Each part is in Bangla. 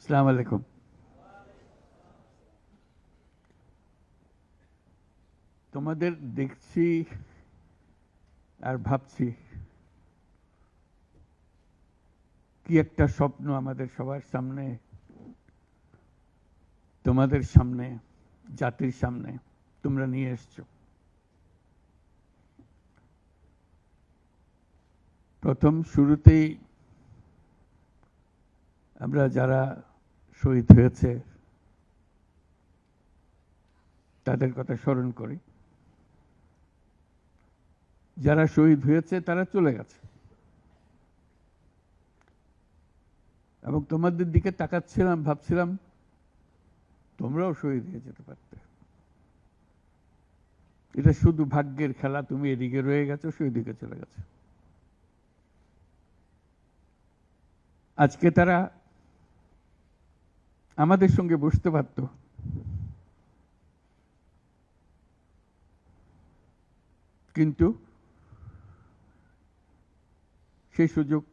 আসসালামু আলাইকুম। তোমাদের দেখছি আর ভাবছি কি একটা স্বপ্ন আমাদের সবার সামনে, তোমাদের সামনে, জাতির সামনে তোমরা নিয়ে এসছো। প্রথম শুরুতেই আমরা যারা শহীদ হয়েছে তাদের কথা স্মরণ করি। যারা শহীদ হয়েছে তারা চলে গেছে, এবং তোমাদের দিকে তাকাচ্ছিলাম, ভাবছিলাম তোমরাও শহীদ হয়ে যেতে পারতে। এটা শুধু ভাগ্যের খেলা, তুমি এদিকে রয়ে গেছো, সেই দিকে চলে গেছে। আজকে তারা আমাদের সঙ্গে বসতে পারত, কিন্তু সেই সুযোগ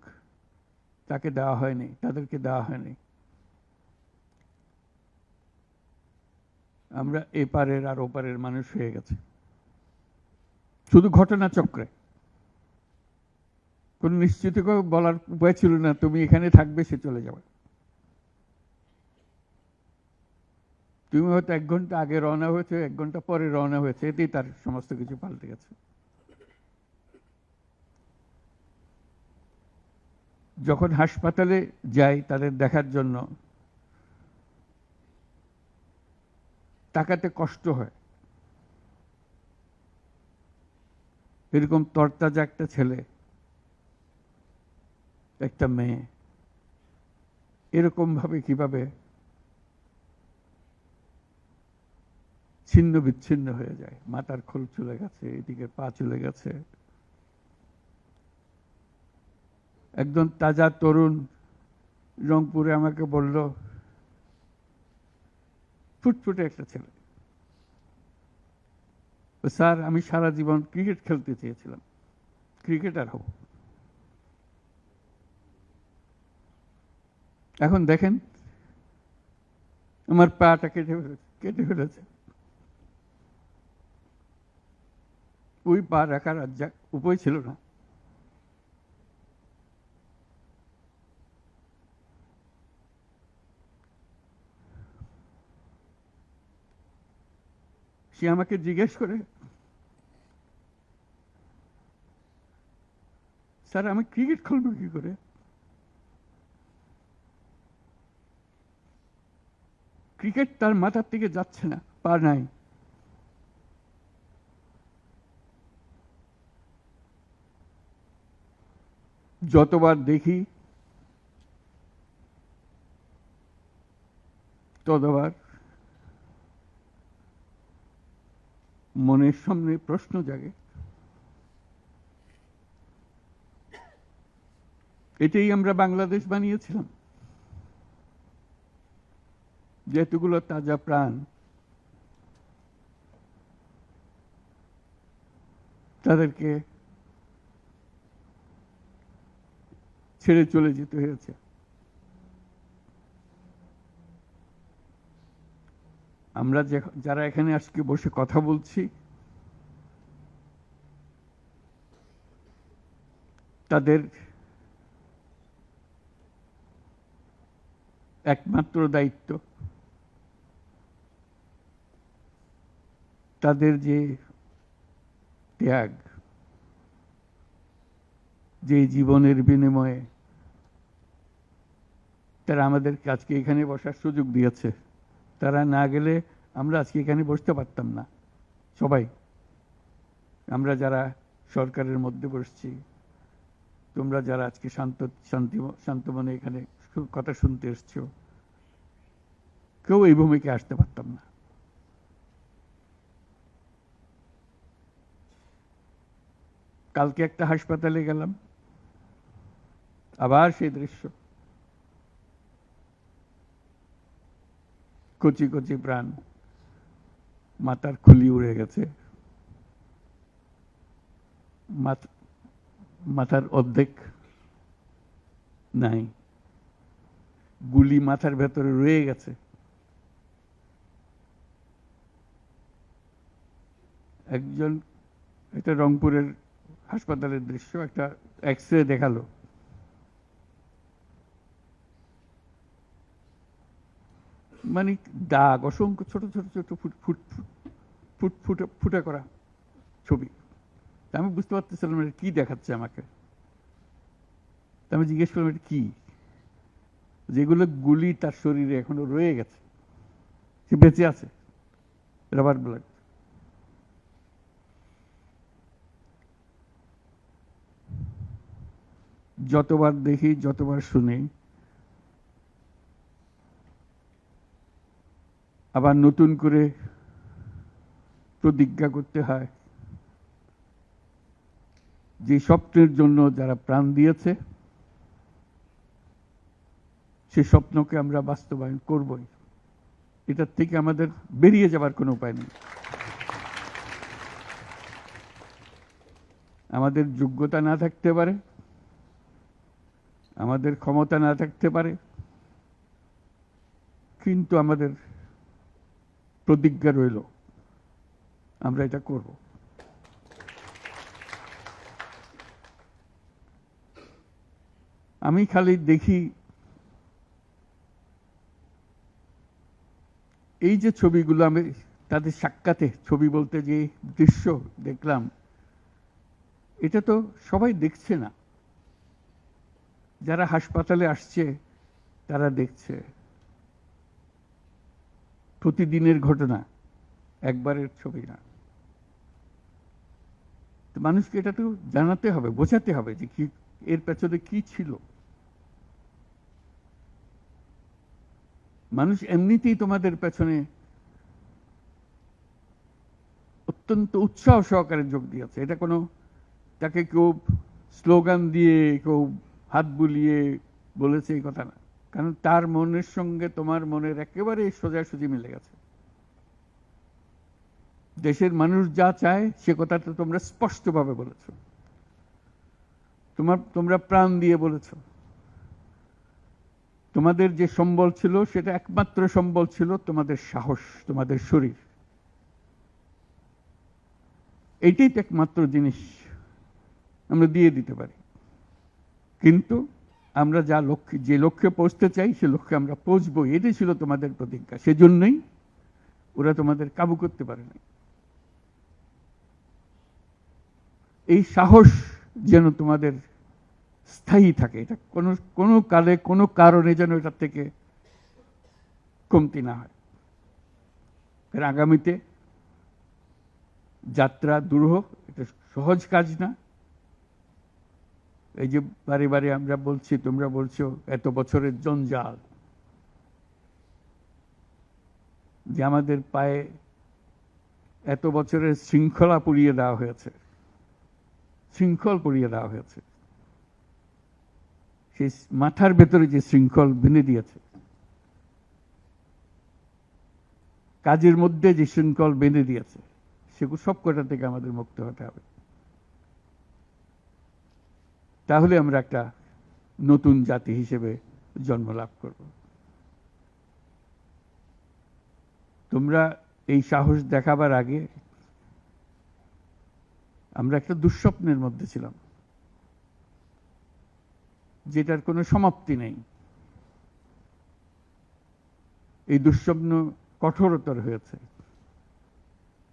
তাকে দেওয়া হয়নি, তাদেরকে দেওয়া হয়নি। আমরা এপারের আর ওপারের মানুষ হয়ে গেছে শুধু ঘটনাচক্রে। কোন নিশ্চিত বলার উপায় ছিল না তুমি এখানে থাকবে, সে চলে যাবে। তুমি হয়তো 1 ঘন্টা আগে রওনা হয়েছে, 1 ঘন্টা পরে রওনা হয়েছে, এতেই তার সমস্ত কিছু পাল্টে গেছে। যখন হাসপাতালে যাই তাদের দেখার জন্য, তাকাতে কষ্ট হয়। এরকম তরতাজা একটা ছেলে, একটা মেয়ে এরকম ভাবে কিভাবে ছিন্ন বিচ্ছিন্ন হয়ে যায়। মাথার খোল চলে গেছে, এদিকে পা চলে গেছে। একজন তাজা তরুণ রংপুরে আমাকে বলল, ফুটফুটে একটা ছেলে, স্যার আমি সারা জীবন ক্রিকেট খেলতে চেয়েছিলাম, ক্রিকেটার হব। এখন দেখেন আমার পাটা কেটে ফেলেছে। ওই পা রাখার আর উপায় ছিল না। সে আমাকে জিজ্ঞেস করে, স্যার আমি ক্রিকেট খেলবো কি করে? ক্রিকেট তার মাথার থেকে যাচ্ছে না, পা নাই। যতবার দেখি ততবার মনের সামনে প্রশ্ন জাগে। এটাই আমরা বাংলাদেশ বানিয়েছিলাম, যেহেতুগুলো তাজা প্রাণ তাদেরকে ছেড়ে চলে যেতে হয়েছে। আমরা যারা এখানে আজকে বসে কথা বলছি, তাদের একমাত্র দায়িত্ব তাদের যে ত্যাগ, যে জীবনের বিনিময়ে তারা আমাদেরকে আজকে এখানে বসার সুযোগ দিয়েছে। তারা না গেলে আমরা আজকে এখানে বসতে পারতাম না। সবাই আমরা যারা সরকারের মধ্যে বসছি, তোমরা যারা আজকে শান্ত মনে এখানে কথা শুনতে এসছো, কেউ এই ভূমিকায় আসতে পারতাম না। কালকে একটা হাসপাতালে গেলাম, আবার সেই দৃশ্য। কচি কচি প্রাণ, মাথার খুলি উড়ে গেছে, মাথার অর্ধেক নাই। গুলি মাথার ভেতরে রয়ে গেছে। একজন, এটা রংপুরের হাসপাতালের দৃশ্য, একটা এক্স-রে দেখালো, মানে দাগ, অসংখ্য ছোট ছোট ছোট ফুট ফুট ফুট ফুটে ফুটে করা ছবি। আমি বুঝতে পারতেছিলাম এটা কি দেখাচ্ছে আমাকে। আমি জিজ্ঞেস করলাম এটা কি? যেগুলো গুলি তার শরীরে এখনো রয়ে গেছে, সে বেঁচে আছে, রাবার ব্লাড। যতবার দেখি, যতবার শুনি, আবার নতুন করে প্রতিজ্ঞা করতে হয় যে স্বপ্নের জন্য যারা প্রাণ দিয়েছে সে স্বপ্নকে আমরা বাস্তবায়ন করবই। এটার থেকে আমাদের বেরিয়ে যাবার কোনো উপায় নেই। আমাদের যোগ্যতা না থাকতে পারে, আমাদের ক্ষমতা না থাকতে পারে, কিন্তু আমাদের প্রতিজ্ঞা রইল আমরা এটা করব। আমি খালি দেখি এই যে ছবিগুলো, আমি তাদের সাক্ষাতে ছবি বলতে যে দৃশ্য দেখলাম, এটা তো সবাই দেখছে না। যারা হাসপাতালে আসছে তারা দেখছে, প্রতিদিনের ঘটনা, একবারের ছবি না। তো মানুষকে এটা তো জানাতে হবে, বোঝাতে হবে যে কি এর পেছনে কি ছিল। মানুষ এমনিতেই তোমাদের পেছনে অত্যন্ত উৎসাহ সহকারে যোগ দিয়েছে। এটা কোনো তাকে কেউ স্লোগান দিয়ে, কেউ হাত বুলিয়ে বলেছে এই কথা না, কারণ তার মনের সঙ্গে তোমার মনের একেবারে সোজাসুজি মিলে গেছে। দেশের মানুষ যা চায় সে কথাটা তোমরা স্পষ্টভাবে বলেছ, তোমরা প্রাণ দিয়ে বলেছ। তোমাদের যে সম্বল ছিল সেটা একমাত্র সম্বল ছিল তোমাদের সাহস, তোমাদের শরীর। এইটাই তো একমাত্র জিনিস আমরা দিয়ে দিতে পারি। কিন্তু আমরা যে লক্ষ্যে পৌঁছতে চাই সে লক্ষ্যে আমরা পৌঁছবো, এটাই ছিল তোমাদের প্রতিজ্ঞা। সেজন্যই ওরা তোমাদের কাবু করতে পারে না। এই সাহস যেন তোমাদের স্থায়ী থাকে, এটা কোনো কালে কোনো কারণে যেন এটার থেকে কমতি না হয়। আগামীতে যাত্রা দুরূহ, এটা সহজ কাজ না। এই যে বারে বারে আমরা বলছি, তোমরা বলছো এত বছরের জঞ্জাল, যে আমাদের পায়ে এত বছরের শৃঙ্খলা পুড়িয়ে দেওয়া হয়েছে, শৃঙ্খল পুড়িয়ে দেওয়া হয়েছে। সেই মাথার ভেতরে যে শৃঙ্খল বেঁধে দিয়েছে, কাজের মধ্যে যে শৃঙ্খল বেঁধে দিয়েছে, সেগুলো সব কটা থেকে আমাদের মুক্ত হতে হবে। তাহলে আমরা একটা নতুন জাতি হিসেবে জন্ম লাভ করব। তোমরা এই সাহস দেখাবার আগে আমরা একটা দুঃস্বপ্নের মধ্যে ছিলাম, যেটার কোনো সমাপ্তি নেই। এই দুঃস্বপ্ন কঠোরতর হয়েছে।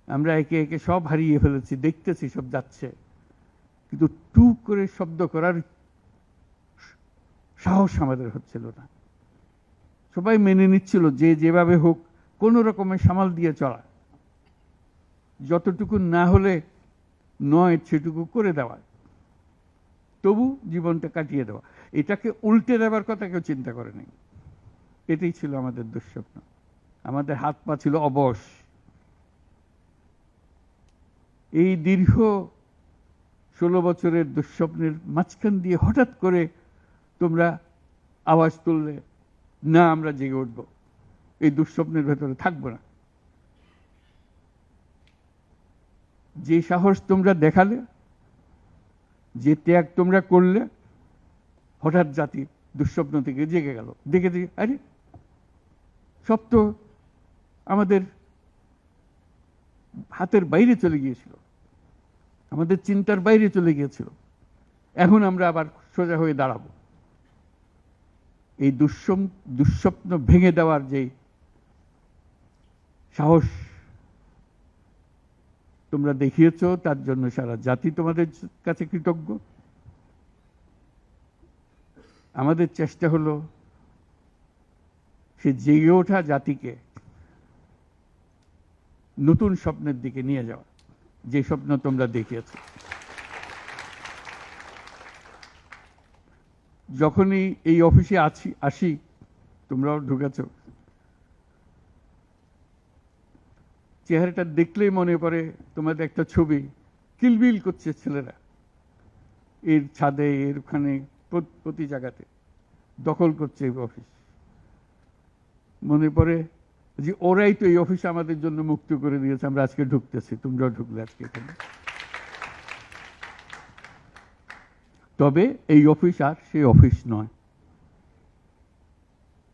আমরা একে একে সব হারিয়ে ফেলেছি, দেখতেছি সব যাচ্ছে, কিন্তু টুক করে শব্দ করার সাহস আমাদের হচ্ছিল না। সবাই মেনে নিচ্ছিল যে যেভাবে হোক কোন রকমের সামাল দিয়ে চলা, যতটুকু না হলে নয় সেটুকু করে দেওয়া, তবু জীবনটা কাটিয়ে দেওয়া। এটাকে উল্টে দেওয়ার কথা কেউ চিন্তা করে নাই। এটাই ছিল আমাদের দুঃস্বপ্ন। আমাদের হাত পা ছিল অবশ। এই দীর্ঘ 16 বছরের দুঃস্বপ্নের মাঝখান দিয়ে হঠাৎ করে তোমরা আওয়াজ তুললে, না আমরা জেগে উঠব, এই দুঃস্বপ্নের ভেতরে থাকবো না। যে সাহস তোমরা দেখালে, যে ত্যাগ তোমরা করলে, হঠাৎ জাতি দুঃস্বপ্ন থেকে জেগে গেল, দেখে দেখে আরে সব তো আমাদের হাতের বাইরে চলে গিয়েছিল, আমাদের চিন্তার বাইরে চলে গিয়েছিল, এখন আমরা আবার সোজা হয়ে দাঁড়াবো। এই দুঃস্বপ্ন ভেঙে দেওয়ার যে সাহস তোমরা দেখিয়েছ, তার জন্য সারা জাতি তোমাদের কাছে কৃতজ্ঞ। আমাদের চেষ্টা হলো সে জেগে ওঠা জাতিকে নতুন স্বপ্নের দিকে নিয়ে যাওয়া, যে স্বপ্ন তোমরা দেখিয়েছ। যখনই এই অফিসে আসি, তোমরাও ঢুকেছ, চেহারাটা দেখলেই মনে পড়ে তোমাদের একটা ছবি, কিলবিল করছে ছেলেরা এর ছাদে, এর ওখানে, প্রতি জায়গাতে দখল করছে এই অফিস। মনে পড়ে যে ওরাই তো এই অফিস আমাদের জন্য মুক্ত করে দিয়েছে, আমরা আজকে ঢুকতেছি, তোমরাও ঢুকলে আজকে এখানে। তবে এই অফিস আর সেই অফিস নয়,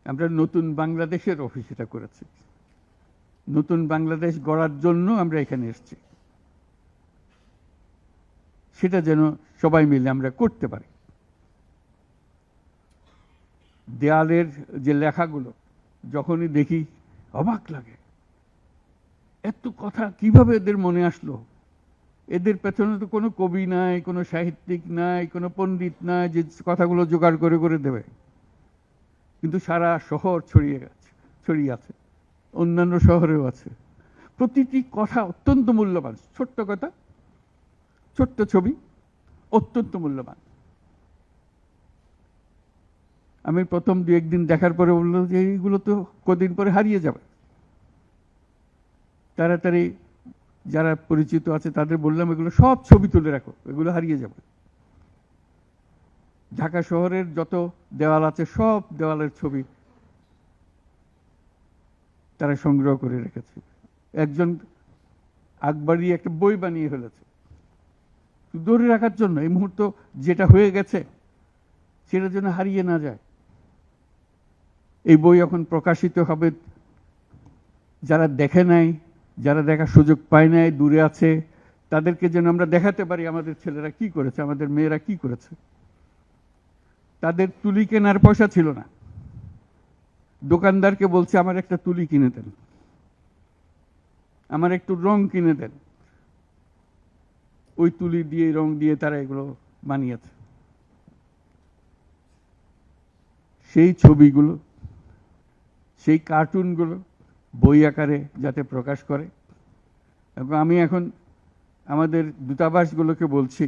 আমরা নতুন বাংলাদেশের অফিস এটা করেছি। নতুন বাংলাদেশ গড়ার জন্য আমরা এখানে এসেছি, সেটা যেন সবাই মিলে আমরা করতে পারি। দেয়ালের যে লেখাগুলো যখনই দেখি অবাক লাগে, এত কথা কিভাবে এদের মনে আসলো। এদের পেছনে তো কোনো কবি নাই, কোনো সাহিত্যিক নাই, কোনো পণ্ডিত নাই যে কথাগুলো জোগাড় করে করে দেবে, কিন্তু সারা শহর ছড়িয়ে আছে, অন্যান্য শহরেও আছে। প্রতিটি কথা অত্যন্ত মূল্যবান, ছোট্ট কথা, ছোট্ট ছবি, অত্যন্ত মূল্যবান। আমি প্রথম 2-1 দিন দেখার পরে বললাম যে এইগুলো তো কদিন পরে হারিয়ে যাবে। তাড়াতাড়ি যারা পরিচিত আছে তাদের বললাম এগুলো সব ছবি তুলে রাখো, এগুলো হারিয়ে যাবে। ঢাকা শহরের যত দেওয়াল আছে সব দেওয়ালের ছবি তারা সংগ্রহ করে রেখেছে। একজন আকবরী একটা বই বানিয়ে ফেলেছে ধরে রাখার জন্য, এই মুহূর্ত যেটা হয়ে গেছে সেটার জন্য হারিয়ে না যায়। এই বই এখন প্রকাশিত হবে, যারা দেখে নাই, যারা দেখার সুযোগ পায় নাই, দূরে আছে, তাদেরকে যেন আমরা দেখাতে পারি আমাদের ছেলেরা কি করেছে, আমাদের মেয়েরা কি করেছে। তাদের তুলি কেনার পয়সা ছিল না, দোকানদারকে বলছে আমার একটা তুলি কিনে দেন, আমার একটু রং কিনে দেন। ওই তুলি দিয়ে, রং দিয়ে তারা এগুলো বানিয়েছে। সেই ছবিগুলো, সেই কার্টুনগুলো বই আকারে যাতে প্রকাশ করে। এবং আমি এখন আমাদের দূতাবাসগুলোকে বলছি,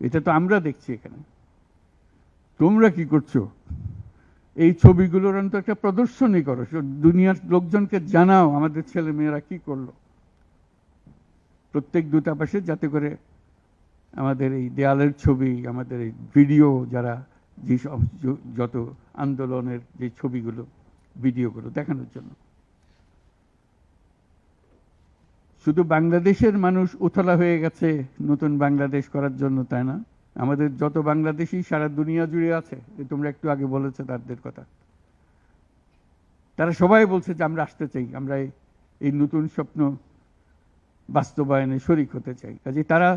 এটা তো আমরা দেখছি এখানে, তোমরা কি করছো, এই ছবিগুলোর অন্তত একটা প্রদর্শনী করো, দুনিয়ার লোকজনকে জানাও আমাদের ছেলে মেয়েরা কি করলো। প্রত্যেক দূতাবাসে যাতে করে আমাদের এই দেয়ালের ছবি, আমাদের এই ভিডিও, যারা যেসব যত আন্দোলনের যে ছবিগুলো, ভিডিওগুলো দেখানোর জন্য। শুধু বাংলাদেশের মানুষ উতলা হয়ে গেছে নতুন বাংলাদেশ করার জন্য, তাই না? আমাদের যত বাংলাদেশী সারা দুনিয়া জুড়ে আছে, তোমরা একটু আগে বলেছো তাদের কথা, তারা সবাই বলছে যে আমরা আসতে চাই, আমরা এই নতুন স্বপ্ন বাস্তবায়নে শরিক হতে চাই। কাজে তারা,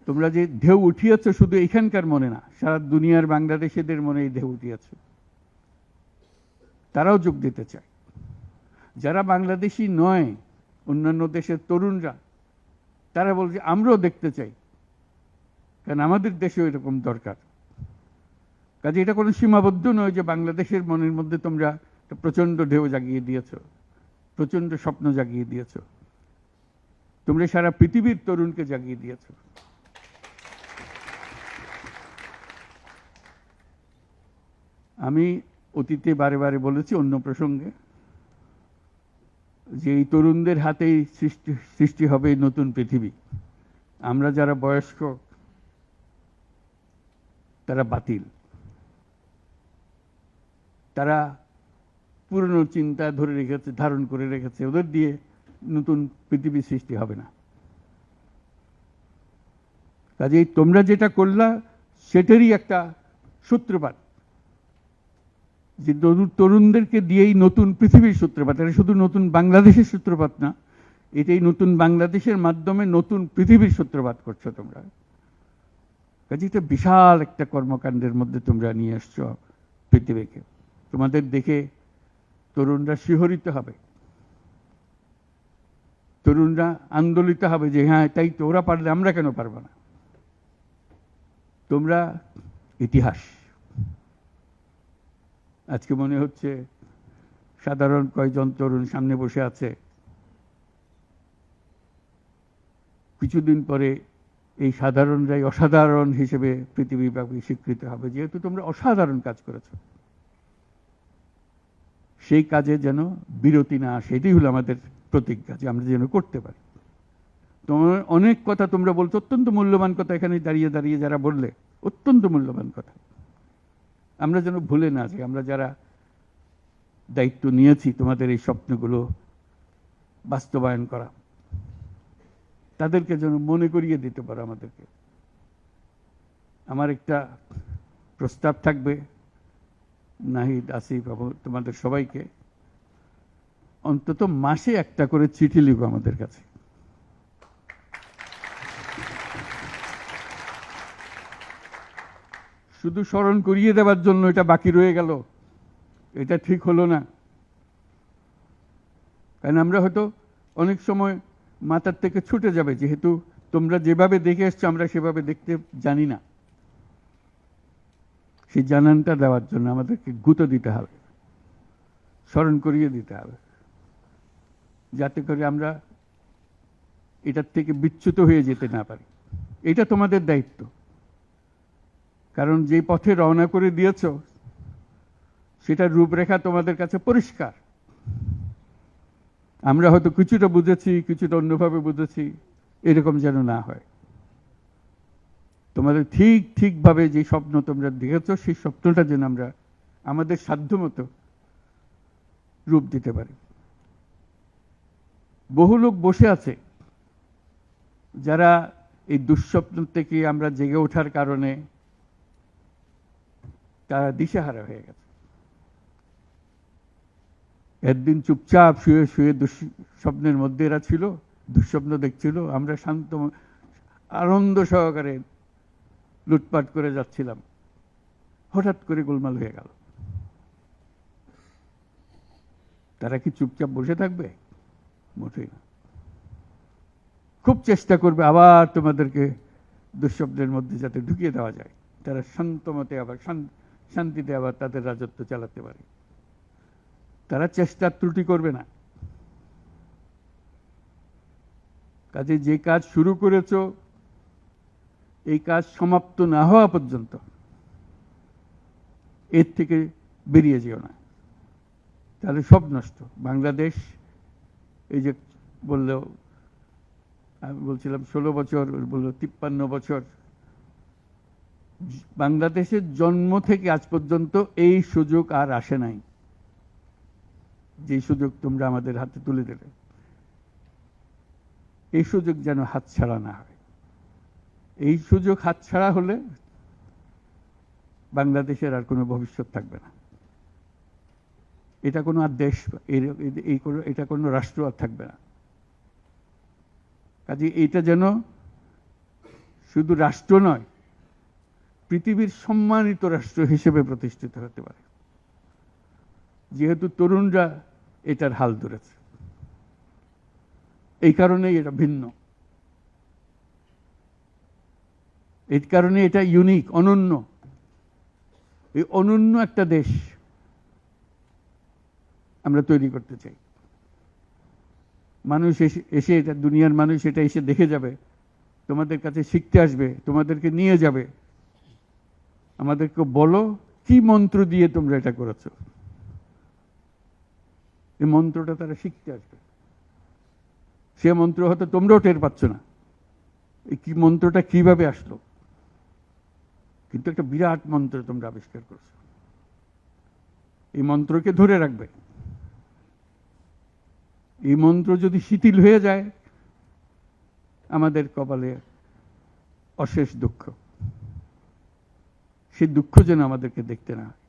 তোমরা যে ঢেউ উঠিয়েছ শুধু এখানকার মনে না, সারা দুনিয়ার বাংলাদেশিদের মনে এই ঢেউ উঠিয়েছে, তারাও যোগ দিতে চায়। যারা বাংলাদেশি নয়, অন্যান্য দেশের তরুণরা, তারা বলছে আমরাও দেখতে চাই, কারণ আমাদের দেশেও এরকম দরকার। কাজে এটা কোনো সীমাবদ্ধ নয় যে বাংলাদেশের মনের মধ্যে তোমরা প্রচন্ড ঢেউ জাগিয়ে দিয়েছ, প্রচন্ড স্বপ্ন জাগিয়ে দিয়েছ, তোমরা সারা পৃথিবীর তরুণকে জাগিয়ে দিয়েছ। আমি অতীতে বারে বারে বলেছি অন্য প্রসঙ্গে যে এই তরুণদের হাতেই সৃষ্টি হবে নতুন পৃথিবী। আমরা যারা বয়স্ক তারা বাতিল, তারা পুরনো চিন্তা ধরে রেখেছে, ধারণ করে রেখেছে, ওদের দিয়ে নতুন পৃথিবী সৃষ্টি হবে না। কাজেই তোমরা যেটা করলা সেটারই একটা সূত্রপাত, যে তরুণদেরকে দিয়েই নতুন পৃথিবীর সূত্রপাত। এটা শুধু নতুন বাংলাদেশের সূত্রপাত না, এটাই নতুন বাংলাদেশের মাধ্যমে নতুন পৃথিবীর সূত্রপাত করছো তোমরা। কাজে এটা বিশাল একটা কর্মকাণ্ডের মধ্যে তোমরা নিয়ে আসছো পৃথিবীকে। তোমাদের দেখে তরুণরা শিহরিত হবে, তরুণরা আন্দোলিত হবে যে হ্যাঁ তাই তো, ওরা পারলে আমরা কেন পারবো না। তোমরা ইতিহাস। আজকে মনে হচ্ছে সাধারণ কয়জন তরুণ সামনে বসে আছে, কিছুদিন পরে এই সাধারণরাই অসাধারণ হিসেবে পৃথিবীব্যাপী স্বীকৃত হবে, যেহেতু তোমরা অসাধারণ কাজ করেছ। সেই কাজে যেন বিরতি না আসে, এটাই হলো আমাদের প্রতিজ্ঞা, যে আমরা যেন করতে পারি। তোমার অনেক কথা তোমরা বলছো, অত্যন্ত মূল্যবান কথা, এখানে দাঁড়িয়ে দাঁড়িয়ে যারা বললে অত্যন্ত মূল্যবান কথা, আমরা যেন ভুলে না যাই। আমরা যারা দায়িত্ব নিয়েছি তোমাদের এই স্বপ্নগুলো বাস্তবায়ন করা, তাদেরকে যেন মনে করিয়ে দিতে পারো আমাদেরকে। আমার একটা প্রস্তাব থাকবে নাহিদ, আসিফ এবং তোমাদের সবাইকে, অন্তত মাসে একটা করে চিঠি লিখো আমাদের কাছে। শুধু স্মরণ করিয়ে দেওয়ার জন্য এটা বাকি রয়ে গেল, এটা ঠিক হলো না। কারণ আমরা হয়তো অনেক সময় মাথার থেকে ছুটে যাবে, যেহেতু তোমরা যেভাবে দেখে এসছো আমরা সেভাবে দেখতে জানি না। সেই জানানটা দেওয়ার জন্য আমাদেরকে গুঁতো দিতে হবে, স্মরণ করিয়ে দিতে হবে, যাতে করে আমরা এটার থেকে বিচ্যুত হয়ে যেতে না পারি। এটা তোমাদের দায়িত্ব, কারণ যে পথে রওনা করে দিয়েছ সেটার রূপরেখা তোমাদের কাছে পরিষ্কার। আমরা হয়তো কিছুটা বুঝেছি, কিছুটা অন্যভাবে বুঝেছি, এরকম যেন না হয়। তোমাদের ঠিকভাবে যে স্বপ্ন তোমরা দেখেছ, সেই স্বপ্নটা যেন আমরা আমাদের সাধ্যমতো রূপ দিতে পারি। বহু লোক বসে আছে যারা এই দুঃস্বপ্ন থেকে আমরা জেগে ওঠার কারণে তারা দিশেহারা হয়ে গেছে। একদিন চুপচাপ শুয়ে শুয়ে দুঃস্বপ্নের মধ্যে এরা ছিল, দুঃস্বপ্ন দেখছিল, আমরা শান্ত আনন্দ সহকারে লুটপাট করে যাচ্ছিলাম, হঠাৎ করে গোলমাল হয়ে গেল। তারা কি চুপচাপ বসে থাকবে? মোটেই না। খুব চেষ্টা করবে আবার তোমাদেরকে দুঃস্বপ্নের মধ্যে যাতে ঢুকিয়ে দেওয়া যায়, তারা শান্তমতে আবার শান্তিতে আবার তাদের রাজত্ব চালাতে পারে। তারা চেষ্টার ত্রুটি করবে না। কাজে যে কাজ শুরু করেছ, এই কাজ সমাপ্ত না হওয়া পর্যন্ত এর থেকে বেরিয়ে যেও না, তাহলে সব নষ্ট। বাংলাদেশ এই যে বললো, আমি বলছিলাম 16 বছর, বললো 53 বছর। বাংলাদেশের জন্ম থেকে আজ পর্যন্ত এই সুযোগ আর আসে নাই, যে সুযোগ তোমরা আমাদের হাতে তুলে দেবে। এই সুযোগ যেন হাতছাড়া না হয়। এই সুযোগ হাতছাড়া হলে বাংলাদেশের আর কোনো ভবিষ্যৎ থাকবে না। এটা কোনো আর দেশ, এটা কোনো রাষ্ট্র আর থাকবে না। কাজে এইটা যেন শুধু রাষ্ট্র নয়, পৃথিবীর সম্মানিত রাষ্ট্র হিসেবে প্রতিষ্ঠিত হতে পারে, যেহেতু তরুণরা এটার হাল ধরেছে। এই কারণেই এটা ভিন্ন, এই কারণে এটা ইউনিক, অনন্য। এই অনন্য একটা দেশ আমরা তৈরি করতে চাই। মানুষ এসে এটা, দুনিয়ার মানুষ এটা এসে দেখে যাবে, তোমাদের কাছে শিখতে আসবে, তোমাদেরকে নিয়ে যাবে। আমাদেরকে বলো কি মন্ত্র দিয়ে তোমরা এটা করেছো, এই মন্ত্রটা তারা শিখতে আসবে। সে মন্ত্র হয়তো তোমরাও টের পাচ্ছ না, এই কি মন্ত্রটা কিভাবে আসলো, কিন্তু একটা বিরাট মন্ত্র তোমরা আবিষ্কার করছো। এই মন্ত্রকে ধরে রাখবে। এই মন্ত্র যদি শিথিল হয়ে যায়, আমাদের কপালে অশেষ দুঃখ। সেই দুঃখ যেন আমাদেরকে দেখতে না হয়।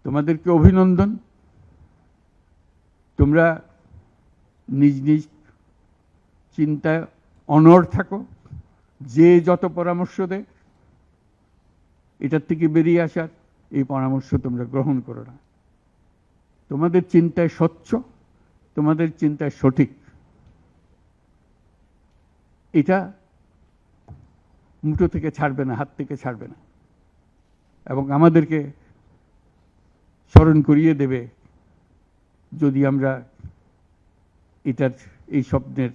তোমাদেরকে অভিনন্দন। তোমরা নিজ নিজ চিন্তায় অনড় থাকো। যে যত পরামর্শ দেয় এটার থেকে বেরিয়ে আসার, এই পরামর্শ তোমরা গ্রহণ করো না। তোমাদের চিন্তায় স্বচ্ছ, তোমাদের চিন্তায় সঠিক, এটা মুঠো থেকে ছাড়বে না, হাত থেকে ছাড়বে না, এবং আমাদেরকে স্মরণ করিয়ে দেবে যদি আমরা এটার, এই স্বপ্নের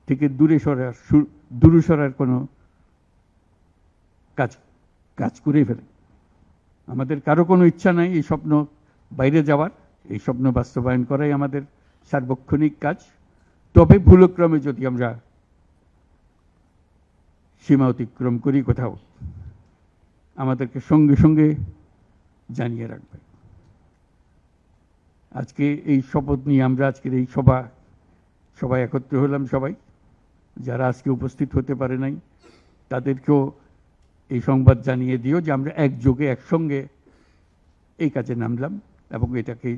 থেকে দূরে সরার কোনো কাজ করে ফেলে। আমাদের কারো কোনো ইচ্ছা নাই এই স্বপ্ন বাইরে যাওয়ার, এই স্বপ্ন বাস্তবায়ন করাই আমাদের সার্বক্ষণিক কাজ। তবে ভুলক্রমে যদি আমরা সীমা অতিক্রম করি কোথাও, আমাদেরকে সঙ্গে সঙ্গে জানিয়ে রাখবে। আজকে এই শপথ নিয়ে আমরা আজকের এই সবাই একত্র হলাম। সবাই যারা আজকে উপস্থিত হতে পারে নাই তাদেরকেও এই সংবাদ জানিয়ে দিও যে আমরা একযোগে একসঙ্গে এই কাজে নামলাম এবং এটাকে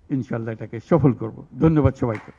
ইনশাল্লাহ এটাকে সফল করব। ধন্যবাদ সবাইকে।